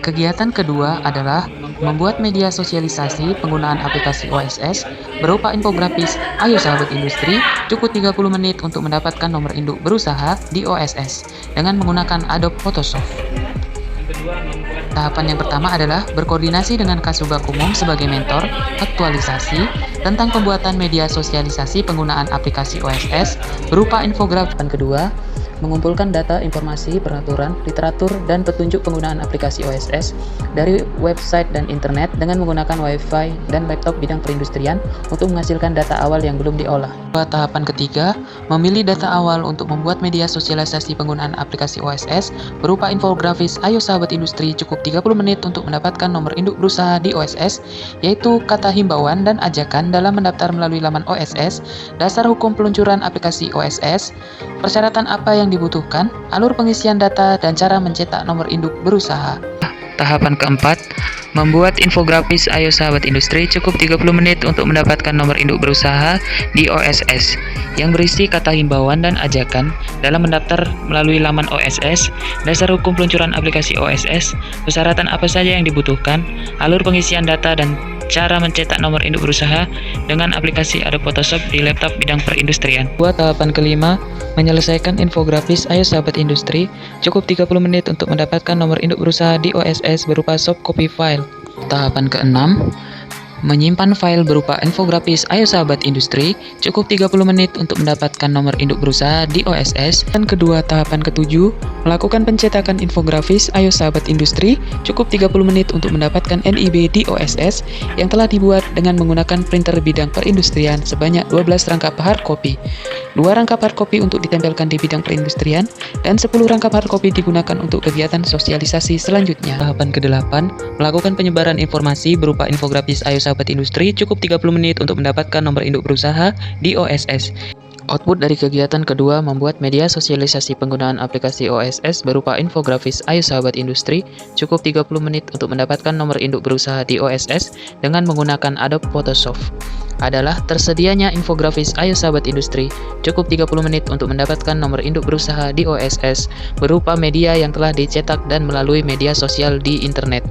Kegiatan kedua adalah membuat media sosialisasi penggunaan aplikasi OSS berupa infografis. Ayo sahabat industri, cukup 30 menit untuk mendapatkan nomor induk berusaha di OSS dengan menggunakan Adobe Photoshop. Tahapan yang pertama adalah berkoordinasi dengan Kasubag Umum sebagai mentor, aktualisasi tentang pembuatan media sosialisasi penggunaan aplikasi OSS berupa infografis. Dan kedua, mengumpulkan data, informasi, peraturan, literatur, dan petunjuk penggunaan aplikasi OSS dari website dan internet dengan menggunakan Wi-Fi dan laptop bidang perindustrian untuk menghasilkan data awal yang belum diolah. Tahapan ketiga, memilih data awal untuk membuat media sosialisasi penggunaan aplikasi OSS berupa infografis. Ayo sahabat industri, cukup 30 menit untuk mendapatkan nomor induk berusaha di OSS, yaitu kata himbauan dan ajakan dalam mendaftar melalui laman OSS, dasar hukum peluncuran aplikasi OSS, persyaratan apa yang dibutuhkan, alur pengisian data, dan cara mencetak nomor induk berusaha. Tahapan keempat, membuat infografis. Ayo sahabat industri, cukup 30 menit untuk mendapatkan nomor induk berusaha di OSS yang berisi kata himbauan dan ajakan dalam mendaftar melalui laman OSS, dasar hukum peluncuran aplikasi OSS, persyaratan apa saja yang dibutuhkan, alur pengisian data, dan cara mencetak nomor induk berusaha dengan aplikasi Adobe Photoshop di laptop bidang perindustrian. Tahapan kelima, menyelesaikan infografis. Ayo sahabat industri, cukup 30 menit untuk mendapatkan nomor induk berusaha di OSS berupa soft copy file. Tahapan keenam, menyimpan file berupa infografis. Ayo sahabat industri, cukup 30 menit untuk mendapatkan nomor induk berusaha di OSS. Dan kedua, tahapan ketujuh, melakukan pencetakan infografis. Ayo sahabat industri, cukup 30 menit untuk mendapatkan NIB di OSS yang telah dibuat dengan menggunakan printer bidang perindustrian sebanyak 12 rangkap hard copy. 2 rangkap hard copy untuk ditempelkan di bidang perindustrian, dan 10 rangkap hard copy digunakan untuk kegiatan sosialisasi selanjutnya. Tahapan ke-8, melakukan penyebaran informasi berupa infografis. Ayo sahabat industri, cukup 30 menit untuk mendapatkan nomor induk berusaha di OSS. Output dari kegiatan kedua, membuat media sosialisasi penggunaan aplikasi OSS berupa infografis. Ayo sahabat industri, cukup 30 menit untuk mendapatkan nomor induk berusaha di OSS dengan menggunakan Adobe Photoshop. Adalah tersedianya infografis. Ayo sahabat industri, cukup 30 menit untuk mendapatkan nomor induk berusaha di OSS berupa media yang telah dicetak dan melalui media sosial di internet.